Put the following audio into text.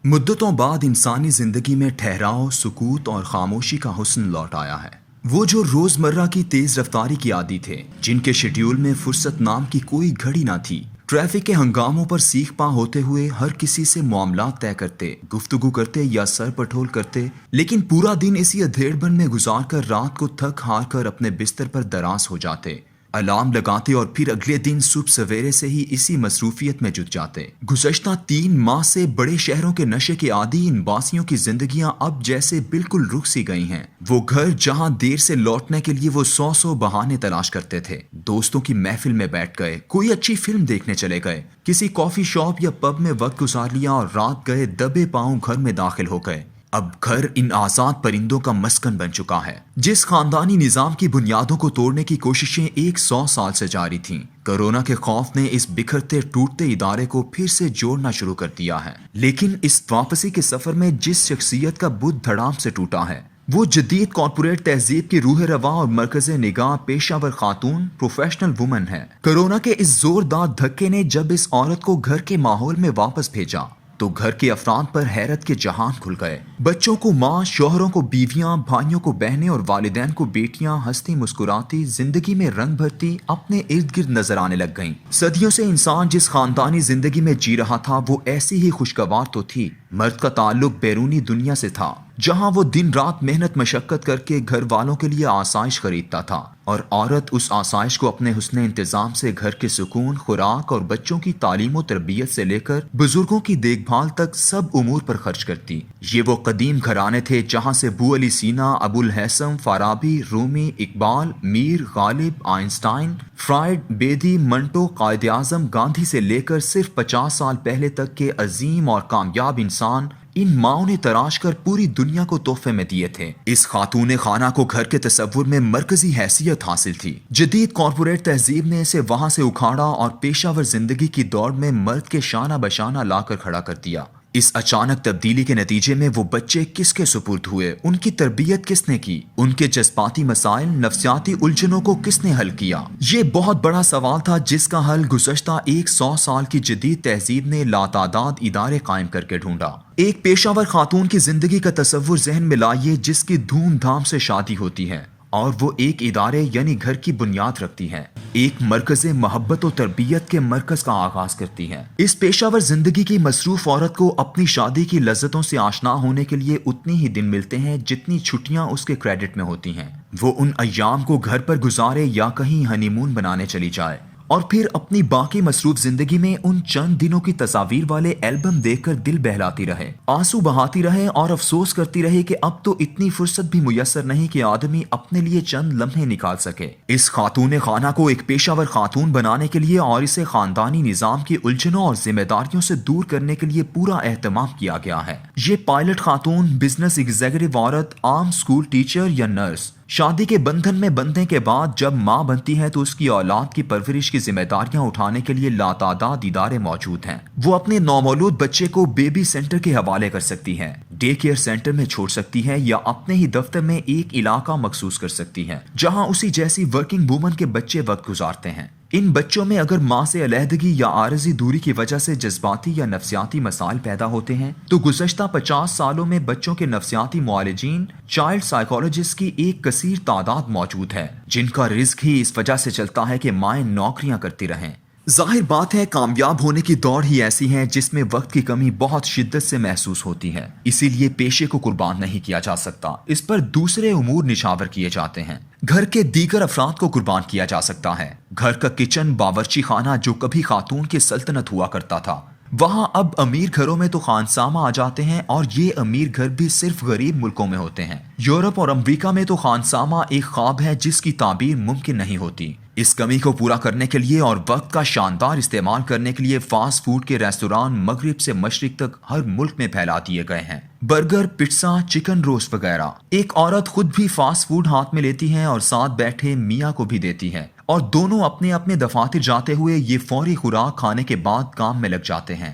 مدتوں بعد انسانی زندگی میں ٹھہراؤ، سکوت اور خاموشی کا حسن لوٹ آیا ہے۔ وہ جو روزمرہ کی تیز رفتاری کی عادی تھے، جن کے شیڈیول میں فرصت نام کی کوئی گھڑی نہ تھی، ٹریفک کے ہنگاموں پر سیخ پا ہوتے ہوئے ہر کسی سے معاملات طے کرتے، گفتگو کرتے یا سر پٹھول کرتے، لیکن پورا دن اسی ادھیڑ بن میں گزار کر رات کو تھک ہار کر اپنے بستر پر دراز ہو جاتے، الارم لگاتے اور پھر اگلے دن صبح سویرے سے ہی اسی مصروفیت میں جٹ جاتے۔ گزشتہ 3 ماہ سے بڑے شہروں کے نشے کے عادی ان باسیوں کی زندگیاں اب جیسے بالکل رک سی گئی ہیں۔ وہ گھر جہاں دیر سے لوٹنے کے لیے وہ 100 بہانے تلاش کرتے تھے، دوستوں کی محفل میں بیٹھ گئے، کوئی اچھی فلم دیکھنے چلے گئے، کسی کافی شاپ یا پب میں وقت گزار لیا اور رات گئے دبے پاؤں گھر میں داخل ہو گئے۔ اب گھر ان آزاد پرندوں کا مسکن بن چکا ہے، جس خاندانی نظام کی بنیادوں کو توڑنے کی کوششیں 100 سال سے جاری تھیں۔ کورونا کے خوف نے اس بکھرتے ٹوٹتے ادارے کو پھر سے جوڑنا شروع کر دیا ہے، لیکن اس واپسی کے سفر میں جس شخصیت کا بت دھڑام سے ٹوٹا ہے، وہ جدید کارپوریٹ تہذیب کی روح رواں اور مرکز نگاہ پیشہ ور خاتون، پروفیشنل وومن ہے۔ کورونا کے اس زوردار دھکے نے جب اس عورت کو گھر کے ماحول میں واپس بھیجا تو گھر کے افراد پر حیرت کے جہان کھل گئے۔ بچوں کو ماں، شوہروں کو بیویاں، بھائیوں کو بہنیں اور والدین کو بیٹیاں ہنستی مسکراتی، زندگی میں رنگ بھرتی اپنے ارد گرد نظر آنے لگ گئیں۔ صدیوں سے انسان جس خاندانی زندگی میں جی رہا تھا وہ ایسی ہی خوشگوار تو تھی۔ مرد کا تعلق بیرونی دنیا سے تھا، جہاں وہ دن رات محنت مشقت کر کے گھر والوں کے لیے آسائش خریدتا تھا، اور عورت اس آسائش کو اپنے حسن انتظام سے گھر کے سکون، خوراک اور بچوں کی تعلیم و تربیت سے لے کر بزرگوں کی دیکھ بھال تک سب امور پر خرچ کرتی۔ یہ وہ قدیم گھرانے تھے جہاں سے بو علی سینا، ابو الہیثم، فارابی، رومی، اقبال، میر، غالب، آئنسٹائن، فرائڈ، بیدی، منٹو، قائد اعظم گاندھی سے لے کر صرف 50 سال پہلے تک کے عظیم اور کامیاب انسان ان ماؤں نے تراش کر پوری دنیا کو تحفے میں دیے تھے۔ اس خاتون خانہ کو گھر کے تصور میں مرکزی حیثیت حاصل تھی۔ جدید کارپوریٹ تہذیب نے اسے وہاں سے اکھاڑا اور پیشہ ور زندگی کی دوڑ میں مرد کے شانہ بشانہ لا کر کھڑا کر دیا۔ اس اچانک تبدیلی کے نتیجے میں وہ بچے کس کے سپرد ہوئے، ان کی تربیت کس نے کی، ان کے جذباتی مسائل، نفسیاتی الجھنوں کو کس نے حل کیا؟ یہ بہت بڑا سوال تھا جس کا حل گزشتہ 100 سال کی جدید تہذیب نے لاتعداد ادارے قائم کر کے ڈھونڈا۔ ایک پیشہ ور خاتون کی زندگی کا تصور ذہن میں لائیے جس کی دھوم دھام سے شادی ہوتی ہے اور وہ ایک ادارے یعنی گھر کی بنیاد رکھتی ہے، ایک مرکز محبت و تربیت کے مرکز کا آغاز کرتی ہے۔ اس پیشہ ور زندگی کی مصروف عورت کو اپنی شادی کی لذتوں سے آشنا ہونے کے لیے اتنی ہی دن ملتے ہیں جتنی چھٹیاں اس کے کریڈٹ میں ہوتی ہیں۔ وہ ان ایام کو گھر پر گزارے یا کہیں ہنی مون بنانے چلی جائے، اور پھر اپنی باقی مصروف زندگی میں ان چند دنوں کی تصاویر والے البم دیکھ کر دل بہلاتی رہے، آنسو بہاتی رہے اور افسوس کرتی رہے کہ اب تو اتنی فرصت بھی میسر نہیں کہ آدمی اپنے لیے چند لمحے نکال سکے۔ اس خاتون خانہ کو ایک پیشہ ور خاتون بنانے کے لیے اور اسے خاندانی نظام کی الجھنوں اور ذمہ داریوں سے دور کرنے کے لیے پورا اہتمام کیا گیا ہے۔ یہ پائلٹ خاتون، بزنس ایگزیکٹو عورت، عام اسکول ٹیچر یا نرس، شادی کے بندھن میں بندھنے کے بعد جب ماں بنتی ہے تو اس کی اولاد کی پرورش کی ذمہ داریاں اٹھانے کے لیے لاتعداد ادارے موجود ہیں۔ وہ اپنے نومولود بچے کو بیبی سینٹر کے حوالے کر سکتی ہے، ڈے کیئر سینٹر میں چھوڑ سکتی ہے، یا اپنے ہی دفتر میں ایک علاقہ مخصوص کر سکتی ہے جہاں اسی جیسی ورکنگ وومن کے بچے وقت گزارتے ہیں۔ ان بچوں میں اگر ماں سے علیحدگی یا عارضی دوری کی وجہ سے جذباتی یا نفسیاتی مسائل پیدا ہوتے ہیں تو گزشتہ 50 سالوں میں بچوں کے نفسیاتی معالجین، چائلڈ سائیکالوجسٹ کی ایک کثیر تعداد موجود ہے، جن کا رزق ہی اس وجہ سے چلتا ہے کہ مائیں نوکریاں کرتی رہیں۔ ظاہر بات ہے کامیاب ہونے کی دوڑ ہی ایسی ہے جس میں وقت کی کمی بہت شدت سے محسوس ہوتی ہے، اسی لیے پیشے کو قربان نہیں کیا جا سکتا، اس پر دوسرے امور نچھاور کیے جاتے ہیں۔ گھر کے دیگر افراد کو قربان کیا جا سکتا ہے۔ گھر کا کچن، باورچی خانہ جو کبھی خاتون کی سلطنت ہوا کرتا تھا، وہاں اب امیر گھروں میں تو خانسامہ آ جاتے ہیں، اور یہ امیر گھر بھی صرف غریب ملکوں میں ہوتے ہیں۔ یورپ اور امریکہ میں تو خانسامہ ایک خواب ہے جس کی تعبیر ممکن نہیں ہوتی۔ اس کمی کو پورا کرنے کے لیے اور وقت کا شاندار استعمال کرنے کے لیے فاسٹ فوڈ کے ریستوران مغرب سے مشرق تک ہر ملک میں پھیلا دیے گئے ہیں۔ برگر، پٹسا، چکن روسٹ وغیرہ۔ ایک عورت خود بھی فاسٹ فوڈ ہاتھ میں لیتی ہے اور ساتھ بیٹھے میاں کو بھی دیتی ہے، اور دونوں اپنے اپنے دفاتر جاتے ہوئے یہ فوری خوراک کھانے کے بعد کام میں لگ جاتے ہیں۔